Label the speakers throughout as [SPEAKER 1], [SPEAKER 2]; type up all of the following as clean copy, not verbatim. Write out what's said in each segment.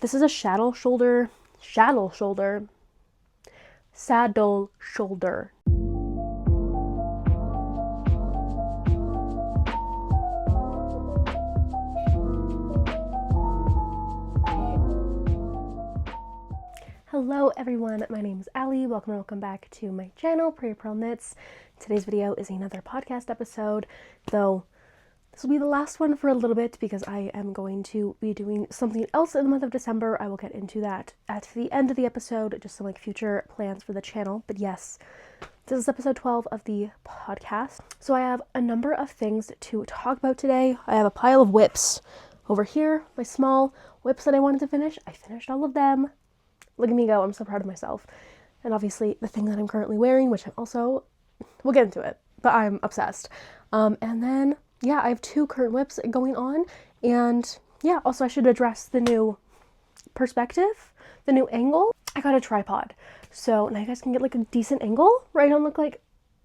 [SPEAKER 1] This is a saddle shoulder. Hello everyone, my name is Allie. Welcome back to my channel, Prairie Purl Knits. Today's video is another podcast episode, though this will be the last one for a little bit because I am going to be doing something else in the month of December. I will get into that at the end of the episode, just some future plans for the channel. But yes, this is episode 12 of the podcast. So I have a number of things to talk about today. I have a pile of whips over here, my small whips that I wanted to finish. I finished all of them. Look at me go, I'm so proud of myself. And obviously the thing that I'm currently wearing, which I'm also, we'll get into it, but I'm obsessed. And then, yeah, I have 2 current whips going on. And yeah, also I should address the new perspective, the new angle. I got a tripod. So now you guys can get a decent angle, right? I don't look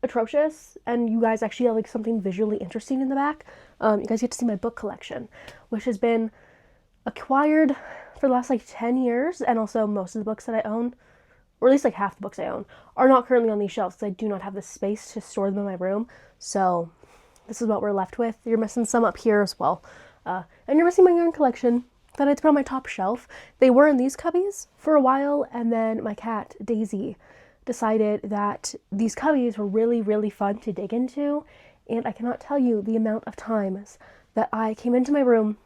[SPEAKER 1] atrocious. And you guys actually have something visually interesting in the back. You guys get to see my book collection, which has been acquired for the last 10 years, and also most of the books that I own, or at least half the books I own, are not currently on these shelves because I do not have the space to store them in my room. So this is what we're left with. You're missing some up here as well. And you're missing my yarn collection that I had to put on my top shelf. They were in these cubbies for a while, and then my cat, Daisy, decided that these cubbies were really, really fun to dig into, and I cannot tell you the amount of times that I came into my room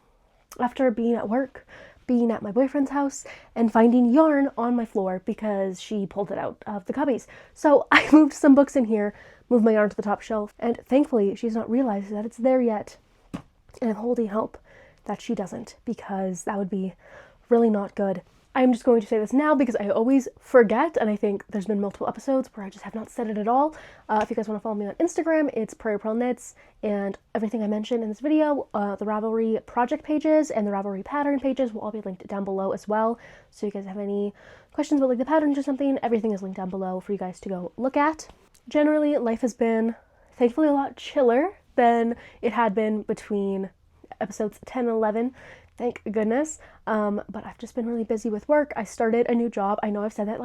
[SPEAKER 1] after being at work, being at my boyfriend's house, and finding yarn on my floor because she pulled it out of the cubbies. So I moved some books in here, moved my yarn to the top shelf, and thankfully she's not realized that it's there yet. And I'm holding hope that she doesn't, because that would be really not good. I'm just going to say this now because I always forget, and I think there's been multiple episodes where I just have not said it at all. If you guys want to follow me on Instagram, it's Prairie Purl Knits, and everything I mentioned in this video, the Ravelry project pages and the Ravelry pattern pages will all be linked down below as well. So if you guys have any questions about the patterns or something, everything is linked down below for you guys to go look at. Generally, life has been, thankfully, a lot chiller than it had been between episodes 10 and 11. Thank goodness. But I've just been really busy with work. I started a new job. I know I've said that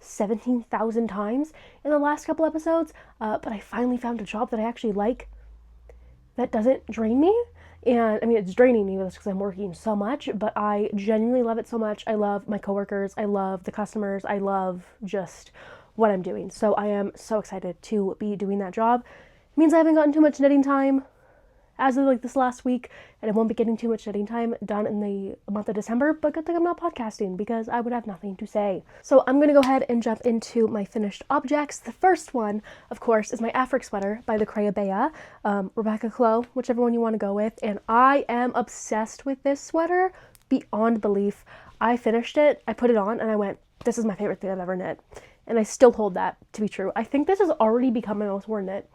[SPEAKER 1] 17,000 times in the last couple episodes, but I finally found a job that I actually like, that doesn't drain me. And I mean, it's draining me because I'm working so much, but I genuinely love it so much. I love my coworkers. I love the customers. I love just what I'm doing. So I am so excited to be doing that job. It means I haven't gotten too much knitting time as of this last week, and I won't be getting too much knitting time done in the month of December, but good thing I'm not podcasting because I would have nothing to say. So I'm going to go ahead and jump into my finished objects. The first one, of course, is my Afric sweater by the Crayabea, Rebecca Clow, whichever one you want to go with, and I am obsessed with this sweater beyond belief. I finished it, I put it on, and I went, this is my favorite thing I've ever knit, and I still hold that to be true. I think this has already become my most worn knit.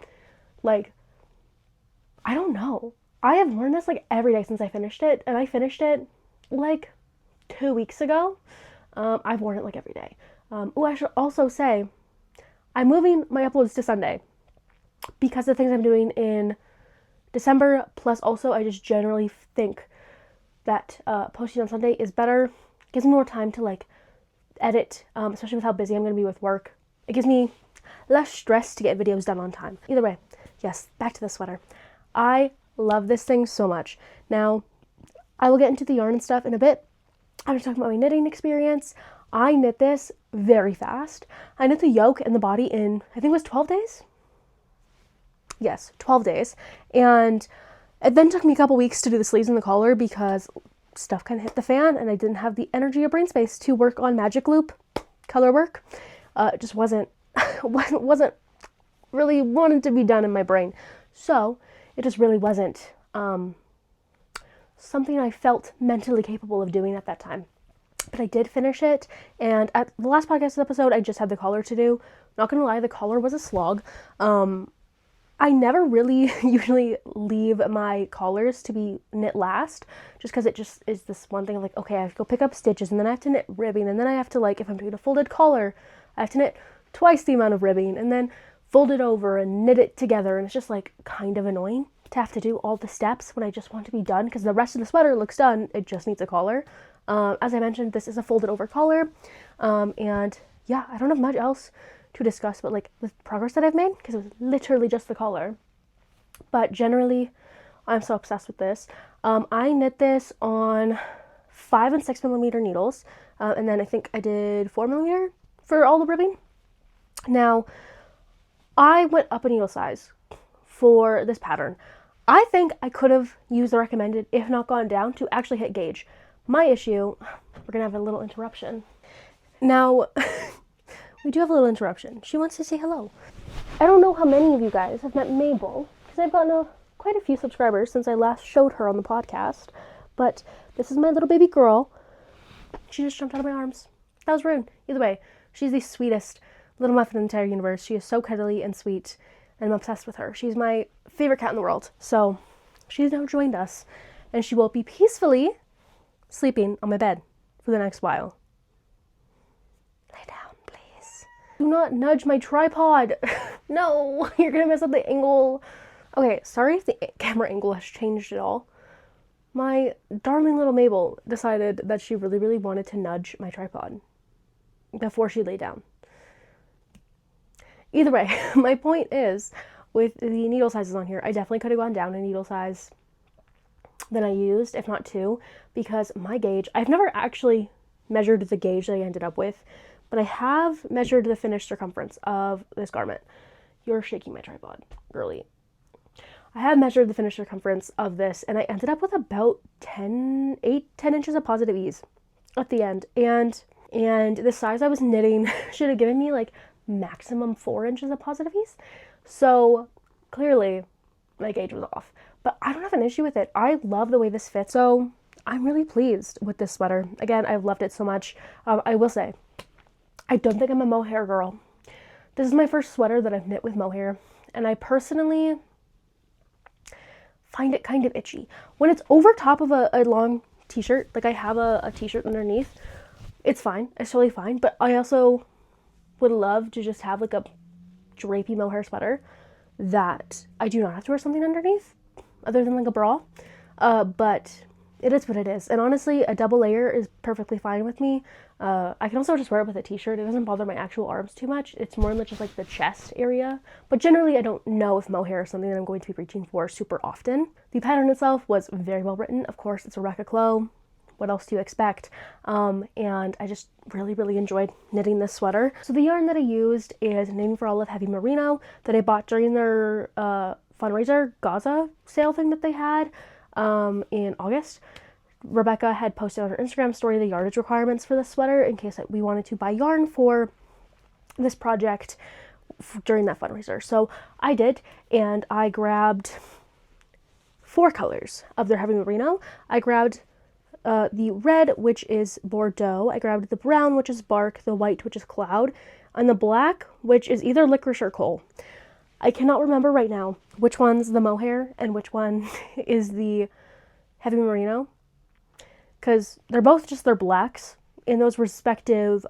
[SPEAKER 1] I don't know. I have worn this every day since I finished it, and I finished it 2 weeks ago. I've worn it every day. I should also say, I'm moving my uploads to Sunday because of things I'm doing in December, plus also I just generally think that posting on Sunday is better. Gives me more time to edit, especially with how busy I'm going to be with work. It gives me less stress to get videos done on time. Either way, yes, back to the sweater. I love this thing so much. Now, I will get into the yarn and stuff in a bit. I'm just talking about my knitting experience. I knit this very fast. I knit the yoke and the body in, I think it was 12 days? Yes, 12 days. And it then took me a couple weeks to do the sleeves and the collar because stuff kind of hit the fan and I didn't have the energy or brain space to work on magic loop color work. It just wasn't really wanted to be done in my brain. So it just really wasn't something I felt mentally capable of doing at that time. But I did finish it, and at the last podcast episode, I just had the collar to do. Not gonna lie, the collar was a slog. I never really usually leave my collars to be knit last, just because it just is this one thing of okay, I have to go pick up stitches, and then I have to knit ribbing, and then I have to if I'm doing a folded collar, I have to knit twice the amount of ribbing, and then fold it over and knit it together, and it's just kind of annoying to have to do all the steps when I just want to be done because the rest of the sweater looks done. It just needs a collar. As I mentioned, this is a folded over collar. And yeah, I don't have much else to discuss, but like the progress that I've made, because it was literally just the collar. But generally, I'm so obsessed with this. I knit this on 5 and 6 millimeter needles, and then I think I did 4 millimeter for all the ribbing. Now, I went up a needle size for this pattern. I think I could have used the recommended, if not gone down, to actually hit gauge. My issue, we're gonna have a little interruption. Now, we do have a little interruption. She wants to say hello. I don't know how many of you guys have met Mabel, because I've gotten quite a few subscribers since I last showed her on the podcast, but this is my little baby girl. She just jumped out of my arms. That was rude. Either way, she's the sweetest little muffin in the entire universe. She is so cuddly and sweet, and I'm obsessed with her. She's my favorite cat in the world. So she's now joined us, and she will be peacefully sleeping on my bed for the next while. Lay down, please. Do not nudge my tripod. No, you're gonna mess up the angle. Okay, sorry if the camera angle has changed at all. My darling little Mabel decided that she really, really wanted to nudge my tripod before she lay down. Either way, my point is, with the needle sizes on here, I definitely could have gone down a needle size than I used, if not 2, because my gauge, I've never actually measured the gauge that I ended up with, but I have measured the finished circumference of this garment. You're shaking my tripod, girly. I have measured the finished circumference of this, and I ended up with about 10 inches of positive ease at the end, and the size I was knitting should have given me like maximum 4 inches of positive ease. So clearly my gauge was off, but I don't have an issue with it. I love the way this fits, so I'm really pleased with this sweater. Again, I've loved it so much. I will say, I don't think I'm a mohair girl. This is my first sweater that I've knit with mohair, and I personally find it kind of itchy. When it's over top of a long t-shirt, like I have a t-shirt underneath, it's fine. It's totally fine, but I also would love to just have like a drapey mohair sweater that I do not have to wear something underneath other than like a bra. But it is what it is. And honestly, a double layer is perfectly fine with me. I can also just wear it with a t-shirt. It doesn't bother my actual arms too much. It's more just like the chest area. But generally, I don't know if mohair is something that I'm going to be reaching for super often. The pattern itself was very well written. Of course, it's a Rebecca Clow. What else do you expect? And I just really, really enjoyed knitting this sweater. So the yarn that I used is Knitting for Olive Heavy Merino that I bought during their fundraiser Gaza sale thing that they had in August. Rebecca had posted on her Instagram story the yardage requirements for this sweater in case we wanted to buy yarn for this project during that fundraiser. So I did, and I grabbed 4 colors of their Heavy Merino. I grabbed the red, which is Bordeaux. I grabbed the brown, which is Bark, the white, which is Cloud, and the black, which is either Licorice or Coal. I cannot remember right now which one's the mohair and which one is the Heavy Merino, because they're both just their blacks in those respective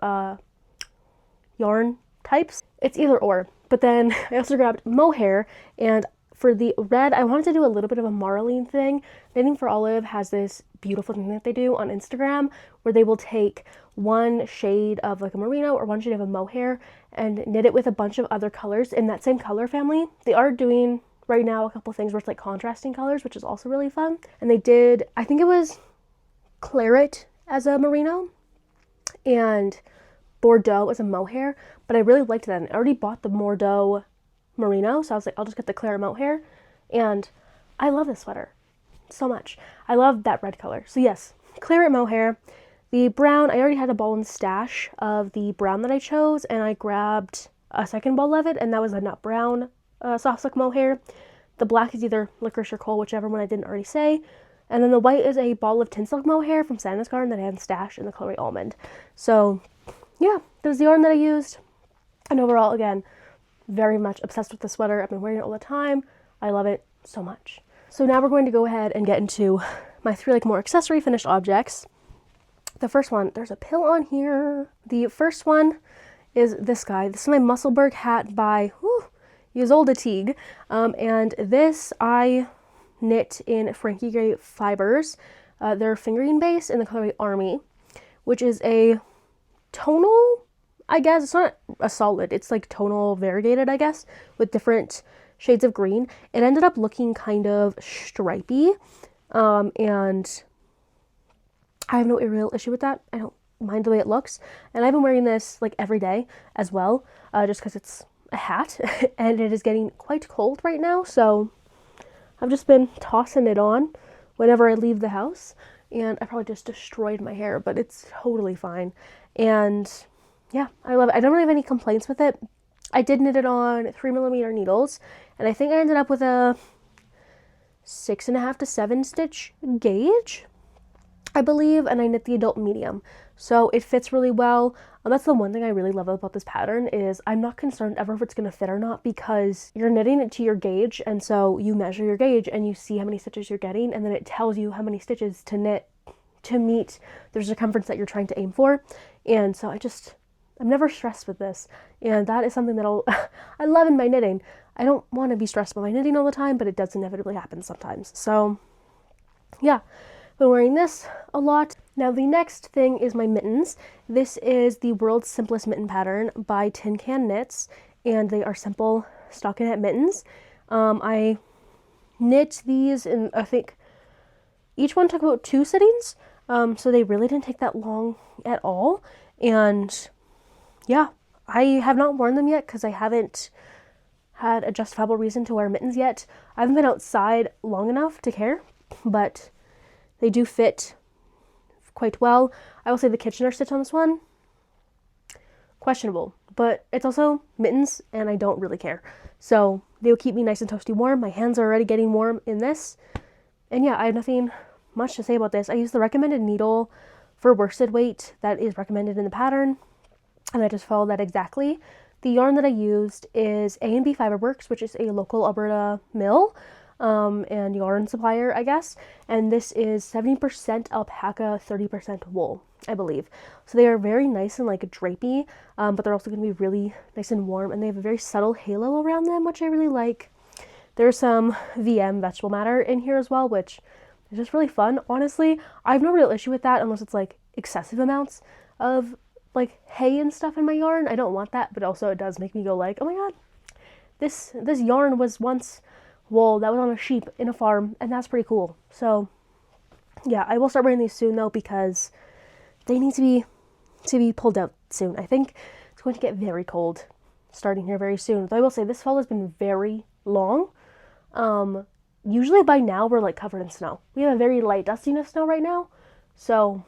[SPEAKER 1] yarn types. It's either or. But then I also grabbed mohair, and for the red, I wanted to do a little bit of a marling thing. Knitting for Olive has this beautiful thing that they do on Instagram where they will take one shade of like a merino or one shade of a mohair and knit it with a bunch of other colors in that same color family. They are doing right now a couple things where it's like contrasting colors, which is also really fun. And they did, I think it was claret as a merino and Bordeaux as a mohair, but I really liked that. And I already bought the Bordeaux merino, so I was like, I'll just get the claret mohair, and I love this sweater so much. I love that red color. So yes, claret mohair. The brown, I already had a ball and stash of the brown that I chose, and I grabbed a second ball of it, and that was a nut brown soft silk mohair. The black is either Licorice or Coal, whichever one I didn't already say. And then the white is a ball of tin silk mohair from Santa's Garden that I had stashed in the color almond. So yeah, that was the yarn that I used. And overall, again, very much obsessed with the sweater. I've been wearing it all the time. I love it so much. So now we're going to go ahead and get into my 3 like more accessory finished objects. The first one, there's a pill on here. The first one is this guy. This is my Musselburgh hat by Ysolda Teague. And this I knit in Frankie Gray fibers. They're fingering base in the colorway Army, which is a tonal, I guess. It's not a solid, it's like tonal variegated, I guess, with different shades of green. It ended up looking kind of stripy, and I have no real issue with that. I don't mind the way it looks, and I've been wearing this like every day as well, just because it's a hat and it is getting quite cold right now, so I've just been tossing it on whenever I leave the house, and I probably just destroyed my hair, but it's totally fine. And yeah, I love it. I don't really have any complaints with it. I did knit it on 3mm needles, and I think I ended up with a 6.5 to 7 stitch gauge, I believe, and I knit the adult medium, so it fits really well. That's the one thing I really love about this pattern, is I'm not concerned ever if it's going to fit or not, because you're knitting it to your gauge, and so you measure your gauge and you see how many stitches you're getting, and then it tells you how many stitches to knit to meet the circumference that you're trying to aim for. And so I'm never stressed with this, and that is something that I love in my knitting. I don't want to be stressed about my knitting all the time, but it does inevitably happen sometimes. So yeah, been wearing this a lot. Now the next thing is my mittens. This is the World's Simplest Mitten Pattern by Tin Can Knits, and they are simple stockinette mittens. I knit these in, I think each one took about 2 sittings, so they really didn't take that long at all. And yeah, I have not worn them yet because I haven't had a justifiable reason to wear mittens yet. I haven't been outside long enough to care, but they do fit quite well. I will say the Kitchener stitch on this one, questionable, but it's also mittens and I don't really care. So they will keep me nice and toasty warm. My hands are already getting warm in this. And yeah, I have nothing much to say about this. I use the recommended needle for worsted weight that is recommended in the pattern, and I just follow that exactly. The yarn that I used is A&B Fiberworks, which is a local Alberta mill and yarn supplier, I guess. And this is 70% alpaca, 30% wool, I believe. So they are very nice and like drapey, but they're also going to be really nice and warm. And they have a very subtle halo around them, which I really like. There's some VM vegetable matter in here as well, which is just really fun. Honestly, I have no real issue with that unless it's like excessive amounts of like hay and stuff in my yarn. I don't want that, but also it does make me go like, oh my god, this yarn was once wool that was on a sheep in a farm, and that's pretty cool. So yeah, I will start wearing these soon though, because they need to be pulled out soon. I think it's going to get very cold starting here very soon. Though I will say this fall has been very long. Usually by now we're like covered in snow. We have a very light dusting of snow right now, so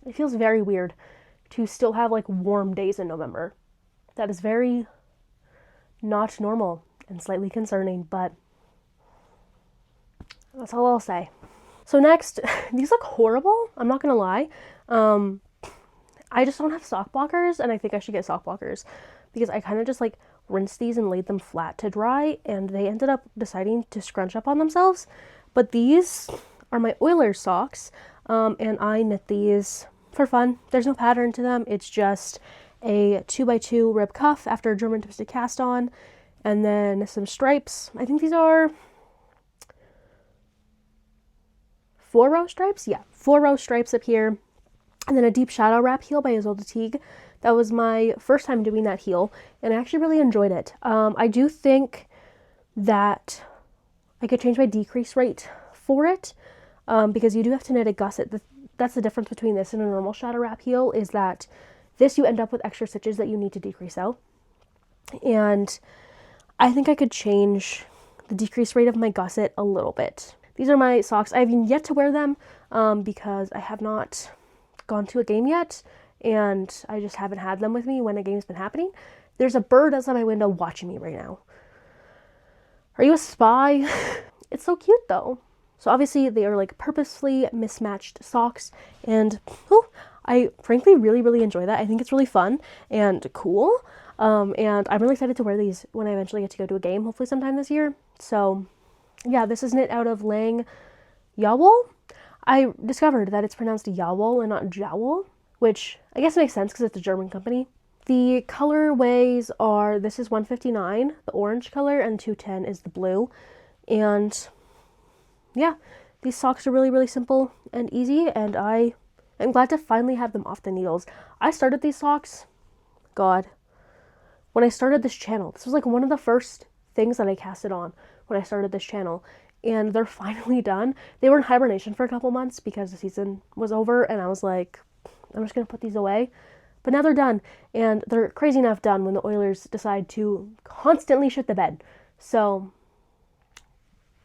[SPEAKER 1] it feels very weird to still have like warm days in November. That is very not normal and slightly concerning, but that's all I'll say. So next, these look horrible, I'm not gonna lie. I just don't have sock blockers, and I think I should get sock blockers because I kind of just like rinsed these and laid them flat to dry, and they ended up deciding to scrunch up on themselves. But these are my Oilers socks, and I knit these for fun. There's no pattern to them. It's just a 2x2 rib cuff after a German twisted cast on, and then some stripes. I think these are 4-row stripes. Yeah, 4-row stripes up here, and then a deep shadow wrap heel by Isolde Teague. That was my first time doing that heel, and I actually really enjoyed it. I do think that I could change my decrease rate for it, because you do have to knit a gusset. That's the difference between this and a normal shadow wrap heel, is that this you end up with extra stitches that you need to decrease out. And I think I could change the decrease rate of my gusset a little bit. These are my socks. I have yet to wear them because I have not gone to a game yet, and I just haven't had them with me when a game's been happening. There's a bird outside my window watching me right now. Are you a spy? It's so cute though. So obviously they are like purposefully mismatched socks, and I frankly really enjoy that. I think it's really fun and cool, and I'm really excited to wear these when I eventually get to go to a game, hopefully sometime this year. So yeah, this is knit out of Lang Yawool. I discovered that it's pronounced Yawool and not Jowl, which I guess makes sense because it's a German company. The colorways are, this is 159, the orange color, and 210 is the blue. And yeah, these socks are really, really simple and easy, and I am glad to finally have them off the needles. I started these socks, God, when I started this channel. This was like one of the first things that I casted on when I started this channel, and they're finally done. They were in hibernation for a couple months because the season was over, and I was like, I'm just gonna put these away. But now they're done, and they're crazy enough done when the Oilers decide to constantly shit the bed. So,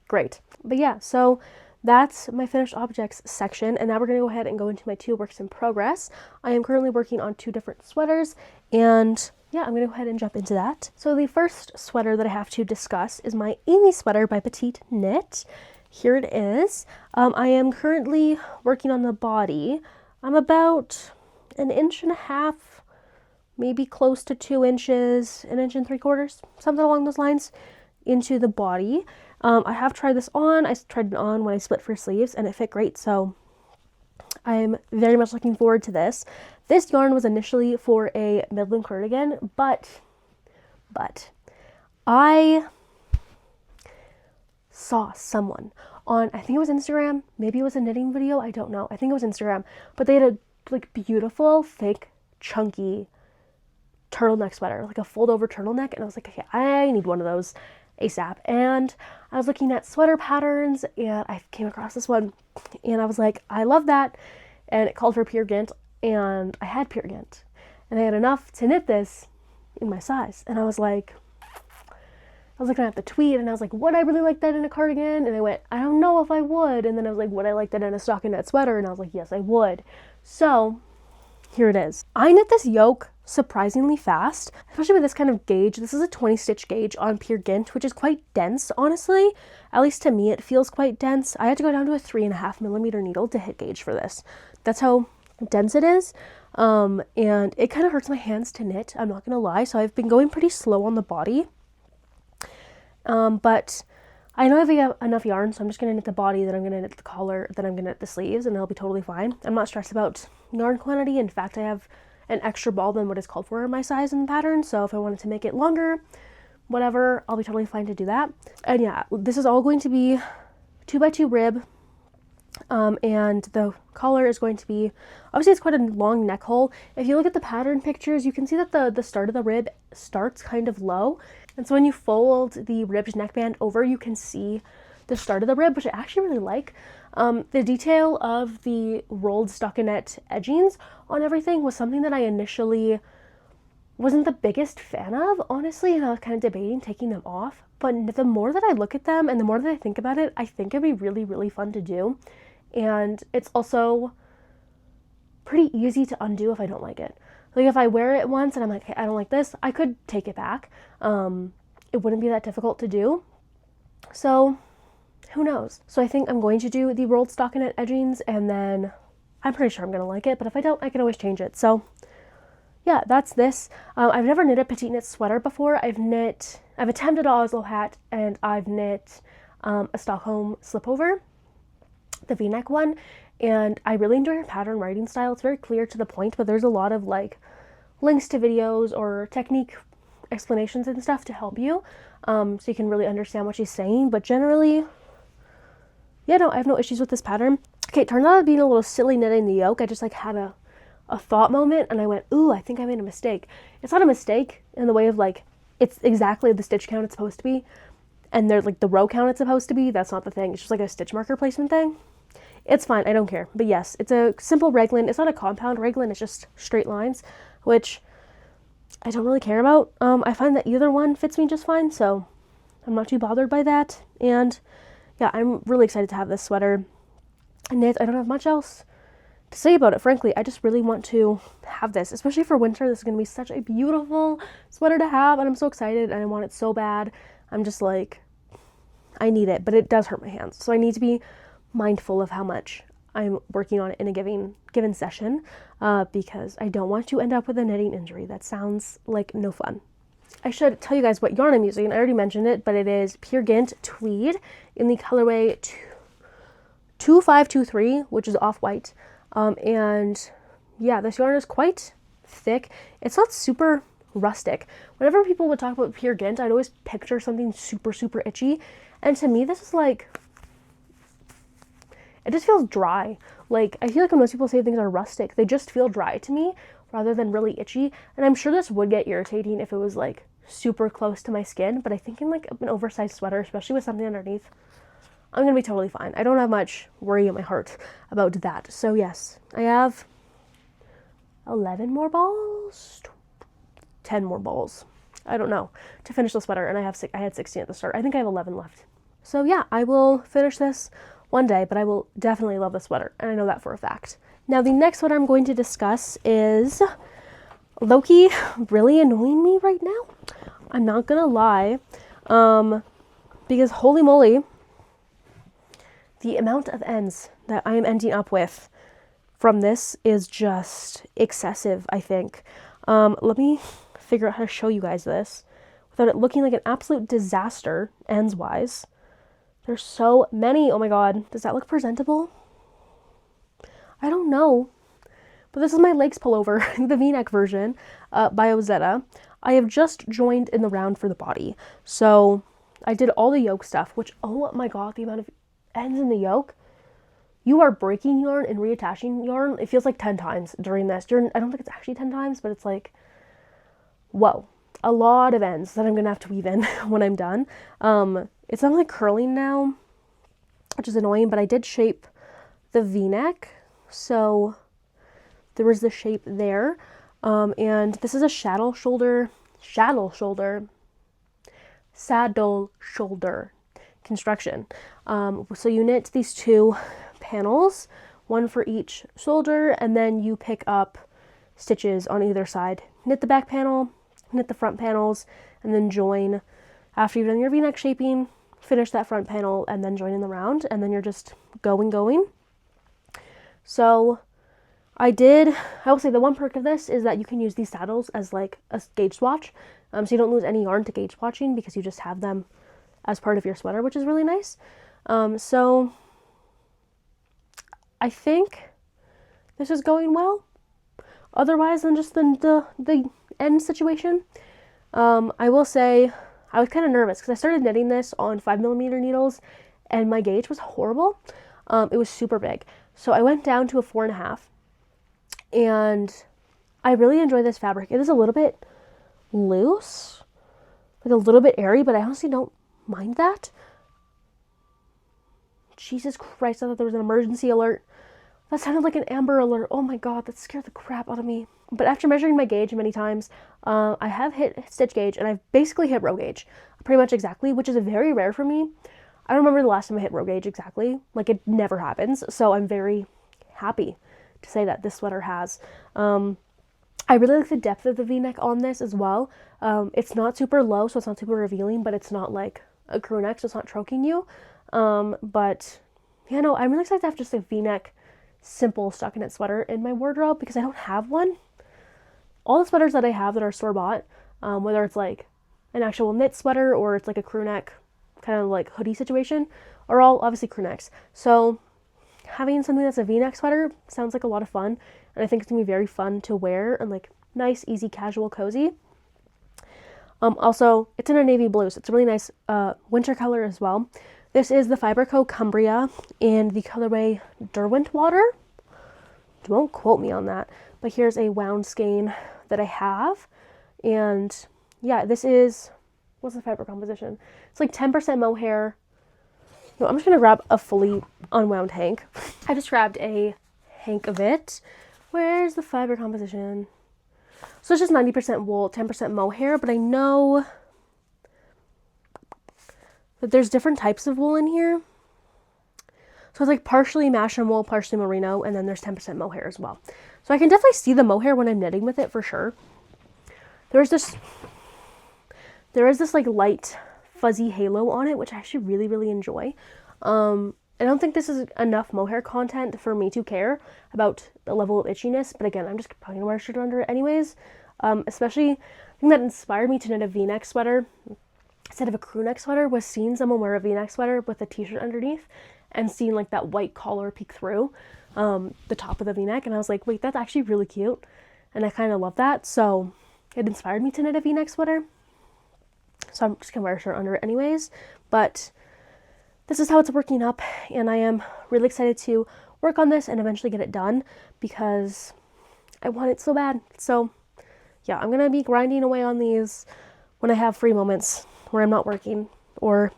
[SPEAKER 1] great. But yeah, so that's my finished objects section, and now we're going to go ahead and go into my 2 works in progress. I am currently working on 2 different sweaters, and yeah, I'm going to go ahead and jump into that. So the first sweater that I have to discuss is my Amy sweater by Petite Knit. Here it is. I am currently working on the body. I'm about 1.5 inches, maybe close to 2 inches, 1 3/4 inches, something along those lines, into the body. I have tried this on. I tried it on when I split for sleeves, and it fit great, so I'm very much looking forward to this. This yarn was initially for a Midland cardigan, but I saw someone on, I think it was Instagram, maybe it was a knitting video, I don't know. I think it was Instagram, but they had a like beautiful, thick, chunky turtleneck sweater, like a fold over turtleneck, and I was like, okay, I need one of those ASAP. And I was looking at sweater patterns, and I came across this one, and I was like, I love that. And it called for Peer Gynt, and I had Peer Gynt, and I had enough to knit this in my size. And I was looking at the tweet, and I was like, would I really like that in a cardigan? And I went, I don't know if I would. And then I was like, would I like that in a stockinette sweater? And I was like, yes, I would. So here it is. I knit this yoke surprisingly fast, especially with this kind of gauge. This is a 20 stitch gauge on Peer Gynt, which is quite dense, honestly. At least to me, it feels quite dense. I had to go down to a 3.5 millimeter needle to hit gauge for this. That's how dense it is. And it kind of hurts my hands to knit, I'm not gonna lie. So I've been going pretty slow on the body. But I know I have enough yarn, so I'm just gonna knit the body, then I'm gonna knit the collar, then I'm gonna knit the sleeves, and it'll be totally fine. I'm not stressed about yarn quantity. In fact, I have an extra ball than what is called for in my size and pattern, so if I wanted to make it longer, whatever, I'll be totally fine to do that. And yeah, this is all going to be 2x2 rib, and the collar is going to be, obviously it's quite a long neck hole. If you look at the pattern pictures, you can see that the start of the rib starts kind of low, and so when you fold the ribbed neckband over, you can see the start of the rib, which I actually really like. The detail of the rolled stockinette edgings on everything was something that I initially wasn't the biggest fan of, honestly, and I was kind of debating taking them off. But the more that I look at them and the more that I think about it, I think it'd be really, really fun to do. And it's also pretty easy to undo if I don't like it. Like if I wear it once and I'm like, hey, I don't like this, I could take it back. It wouldn't be that difficult to do. So who knows? So I think I'm going to do the rolled stockinette edgings, and then I'm pretty sure I'm going to like it, but if I don't, I can always change it. So yeah, that's this. I've never knit a Petite Knit sweater before. I've attempted a Oslo hat, and I've knit a Stockholm slipover, the V-neck one, and I really enjoy her pattern writing style. It's very clear to the point, but there's a lot of like links to videos or technique explanations and stuff to help you, so you can really understand what she's saying. But generally, yeah, no, I have no issues with this pattern. Okay, it turned out being a little silly knitting the yoke. I just like had a thought moment, and I went, ooh, I think I made a mistake. It's not a mistake in the way of like, it's exactly the stitch count it's supposed to be, and there's like the row count it's supposed to be. That's not the thing. It's just like a stitch marker placement thing. It's fine, I don't care. But yes, it's a simple raglan. It's not a compound raglan, it's just straight lines, which I don't really care about. I find that either one fits me just fine, so I'm not too bothered by that. And yeah, I'm really excited to have this sweater knit. I don't have much else to say about it, frankly. I just really want to have this, especially for winter. This is going to be such a beautiful sweater to have, and I'm so excited, and I want it so bad. I'm just like, I need it, but it does hurt my hands, so I need to be mindful of how much I'm working on it in a given session, because I don't want to end up with a knitting injury. That sounds like no fun. I should tell you guys what yarn I'm using. I already mentioned it, but it is Peer Gynt Tweed in the colorway 2523, which is off-white. And yeah, this yarn is quite thick. It's not super rustic. Whenever people would talk about Peer Gynt, I'd always picture something super, super itchy. And to me, this is like, it just feels dry. Like, I feel like when most people say things are rustic, they just feel dry to me rather than really itchy. And I'm sure this would get irritating if it was like super close to my skin, but I think in like an oversized sweater, especially with something underneath, I'm gonna be totally fine. I don't have much worry in my heart about that. So yes, I have 11 more balls, 10 more balls, I don't know, to finish the sweater, and I had 16 at the start. I think I have 11 left. So yeah, I will finish this one day, but I will definitely love the sweater, and I know that for a fact. Now the next sweater I'm going to discuss is low-key really annoying me right now. I'm not gonna lie, because holy moly, the amount of ends that I am ending up with from this is just excessive, I think. Let me figure out how to show you guys this without it looking like an absolute disaster ends-wise. There's so many. Oh my god. Does that look presentable? I don't know. But this is my legs pullover, the V-neck version, by Ozetta. I have just joined in the round for the body. So I did all the yoke stuff, which, oh my god, the amount of ends in the yoke. You are breaking yarn and reattaching yarn. It feels like 10 times during this. I don't think it's actually 10 times, but it's like, whoa. A lot of ends that I'm going to have to weave in when I'm done. It's not like curling now, which is annoying, but I did shape the V-neck. So there was the shape there. And this is a saddle shoulder construction. So you knit these two panels, one for each shoulder, and then you pick up stitches on either side. Knit the back panel, knit the front panels, and then join. After you've done your V-neck shaping, finish that front panel and then join in the round, and then you're just going. So I will say the one perk of this is that you can use these saddles as like a gauge swatch. So you don't lose any yarn to gauge swatching because you just have them as part of your sweater, which is really nice. So I think this is going well. Otherwise than just the end situation. I will say I was kind of nervous because I started knitting this on 5mm needles and my gauge was horrible. It was super big. So I went down to a 4.5, and I really enjoy this fabric. It is a little bit loose, like a little bit airy, but I honestly don't mind that. Jesus Christ, I thought there was an emergency alert. That sounded like an Amber Alert. Oh my god, that scared the crap out of me. But after measuring my gauge many times, I have hit stitch gauge, and I've basically hit row gauge pretty much exactly, which is very rare for me. I don't remember the last time I hit row gauge exactly. Like, it never happens. So I'm very happy to say that this sweater has. I really like the depth of the V-neck on this as well. It's not super low, so it's not super revealing, but it's not like a crew neck, so it's not choking you. But yeah, no, I'm really excited to have just a V-neck simple stockinette sweater in my wardrobe because I don't have one. All the sweaters that I have that are store-bought, whether it's like an actual knit sweater or it's like a crew neck kind of like hoodie situation, are all obviously crew necks. So having something that's a V-neck sweater sounds like a lot of fun, and I think it's gonna be very fun to wear and like nice, easy, casual, cozy. Also, it's in a navy blue, so it's a really nice winter color as well. This is the Fiberco Cumbria in the colorway Derwentwater. Don't quote me on that, but here's a wound skein that I have. And yeah, this is, what's the fiber composition? It's like 10% mohair. No, I'm just gonna grab a fully unwound hank. I just grabbed a hank of it. Where's the fiber composition? So it's just 90% wool, 10% mohair, but I know that there's different types of wool in here. So it's like partially Masham wool, partially merino, and then there's 10% mohair as well. So I can definitely see the mohair when I'm knitting with it for sure. There is this like light fuzzy halo on it, which I actually really, really enjoy. I don't think this is enough mohair content for me to care about the level of itchiness, but again, I'm just probably gonna wear a shirt under it anyways. Especially, the thing that inspired me to knit a V-neck sweater instead of a crew neck sweater was seeing someone wear a V-neck sweater with a t-shirt underneath and seeing like that white collar peek through the top of the V-neck, and I was like, wait, that's actually really cute, and I kind of love that. So it inspired me to knit a V-neck sweater. So I'm just gonna wear a shirt under it anyways. But this is how it's working up, and I am really excited to work on this and eventually get it done because I want it so bad. So yeah, I'm gonna be grinding away on these when I have free moments where I'm not working or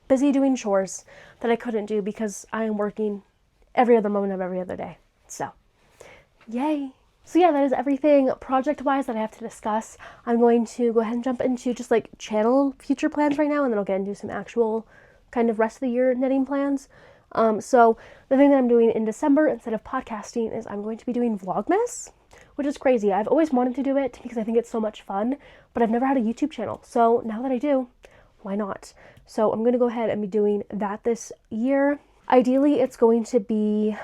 [SPEAKER 1] busy doing chores that I couldn't do because I am working every other moment of every other day. So yay. So yeah, that is everything project-wise that I have to discuss. I'm going to go ahead and jump into just like channel future plans right now, and then I'll get into some actual kind of rest of the year knitting plans. So the thing that I'm doing in December instead of podcasting is I'm going to be doing Vlogmas, which is crazy. I've always wanted to do it because I think it's so much fun, but I've never had a YouTube channel. So now that I do, why not? So I'm going to go ahead and be doing that this year. Ideally, it's going to be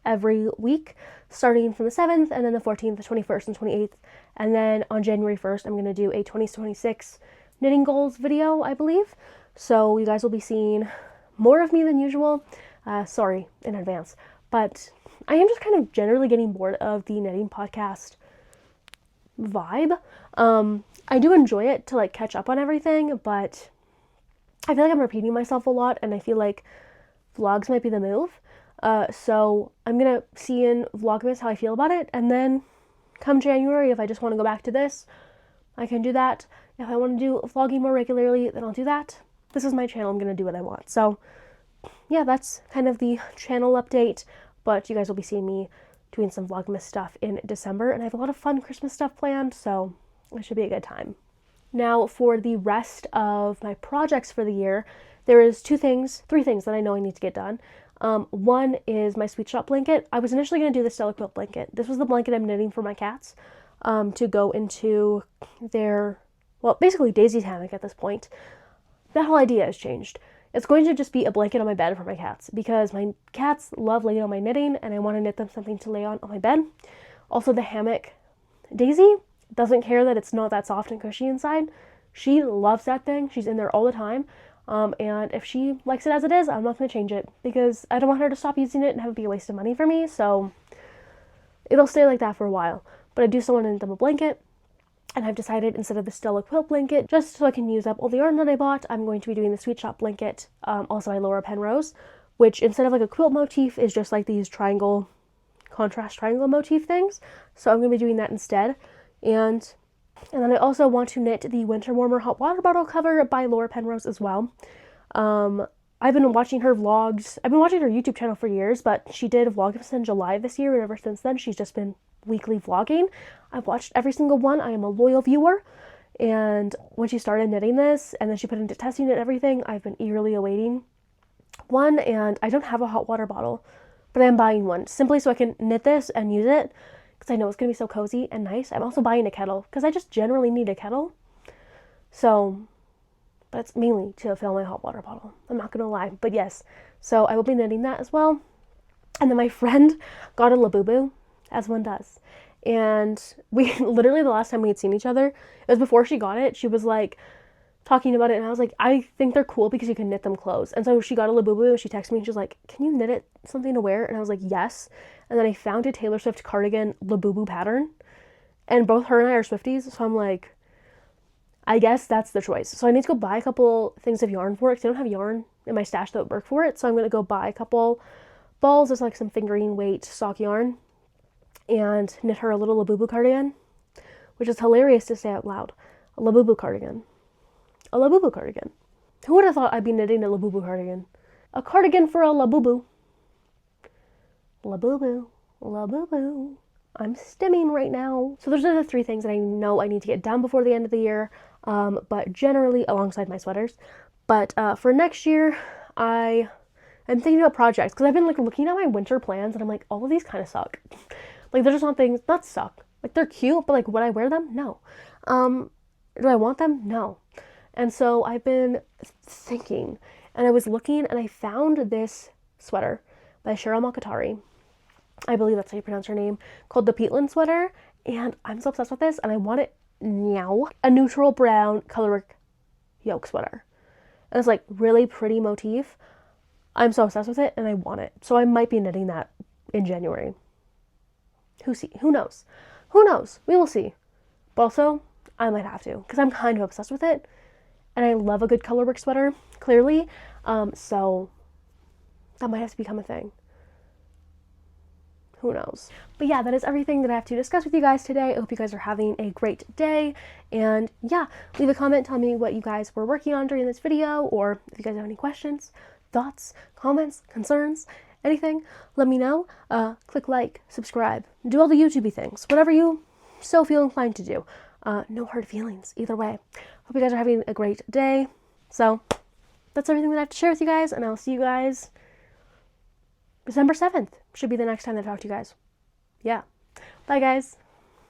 [SPEAKER 1] every week, starting from the 7th, and then the 14th, the 21st, and 28th. And then on January 1st, I'm going to do a 2026 knitting goals video, I believe. So you guys will be seeing more of me than usual. Sorry in advance. But I am just kind of generally getting bored of the knitting podcast vibe. I do enjoy it to like catch up on everything, but I feel like I'm repeating myself a lot, and I feel like vlogs might be the move. So I'm gonna see in Vlogmas how I feel about it, and then come January, if I just want to go back to this, I can do that. If I want to do vlogging more regularly, then I'll do that. This is my channel, I'm gonna do what I want. So yeah, that's kind of the channel update, but you guys will be seeing me doing some Vlogmas stuff in December, and I have a lot of fun Christmas stuff planned, so it should be a good time. Now, for the rest of my projects for the year, there is three things that I know I need to get done. One is my Sweet Shop blanket. I was initially going to do the Stella Quilt blanket. This was the blanket I'm knitting for my cats to go into their, well, basically Daisy's hammock at this point. That whole idea has changed. It's going to just be a blanket on my bed for my cats because my cats love laying on my knitting, and I want to knit them something to lay on my bed. Also, the hammock, Daisy doesn't care that it's not that soft and cushy inside. She loves that thing. She's in there all the time. And if she likes it as it is, I'm not going to change it because I don't want her to stop using it and have it be a waste of money for me. So it'll stay like that for a while. But I do still want to knit them a blanket. And I've decided instead of the Stella Quilt blanket, just so I can use up all the yarn that I bought, I'm going to be doing the Sweet Shop blanket, also by Laura Penrose, which instead of like a quilt motif is just like these triangle, contrast triangle motif things. So I'm going to be doing that instead. And then I also want to knit the Winter Warmer hot water bottle cover by Laura Penrose as well. I've been watching her vlogs. I've been watching her YouTube channel for years, but she did Vlogmas in July this year, and ever since then, she's just been weekly vlogging. I've watched every single one. I am a loyal viewer. And when she started knitting this, and then she put into testing it and everything, I've been eagerly awaiting one, and I don't have a hot water bottle, but I am buying one, simply so I can knit this and use it, because I know it's going to be so cozy and nice. I'm also buying a kettle, because I just generally need a kettle. So, but it's mainly to fill my hot water bottle. I'm not going to lie, but yes. So I will be knitting that as well. And then my friend got a Labubu, as one does. And we literally, the last time we had seen each other, it was before she got it. She was like talking about it, and I was like, I think they're cool because you can knit them clothes. And so she got a Labubu, and she texted me, and she was like, can you knit it something to wear? And I was like, yes. And then I found a Taylor Swift cardigan Labubu pattern, and both her and I are Swifties, so I'm like, I guess that's the choice. So I need to go buy a couple things of yarn for it, because I don't have yarn in my stash that would work for it. So I'm going to go buy a couple balls of like some fingering weight stock yarn and knit her a little Labubu cardigan, which is hilarious to say out loud. A Labubu cardigan. A Labubu cardigan. Who would have thought I'd be knitting a Labubu cardigan? A cardigan for a Labubu. Labubu. Labubu. I'm stimming right now. So those are the three things that I know I need to get done before the end of the year, but generally alongside my sweaters. But for next year, I'm thinking about projects, because I've been like looking at my winter plans, and I'm like, all of these kind of suck. Like, they're just not things that suck. Like, they're cute, but like, would I wear them? No. Do I want them? No. And so I've been thinking, and I was looking, and I found this sweater by Cheryl Makatari. I believe that's how you pronounce her name, called the Peatland sweater, and I'm so obsessed with this, and I want it now. A neutral brown colorwork yoke sweater. And it's like really pretty motif. I'm so obsessed with it, and I want it. So I might be knitting that in January. Who knows? Who knows? We will see. But also, I might have to, because I'm kind of obsessed with it, and I love a good colorwork sweater, clearly. So that might have to become a thing. Who knows? But yeah, that is everything that I have to discuss with you guys today. I hope you guys are having a great day. And yeah, leave a comment, tell me what you guys were working on during this video, or if you guys have any questions, thoughts, comments, concerns, anything, let me know. Click like, subscribe, do all the YouTubey things, whatever you so feel inclined to do. No hard feelings either way. Hope you guys are having a great day. So that's everything that I have to share with you guys, and I'll see you guys December 7th should be the next time that I talk to you guys. Yeah. Bye, guys.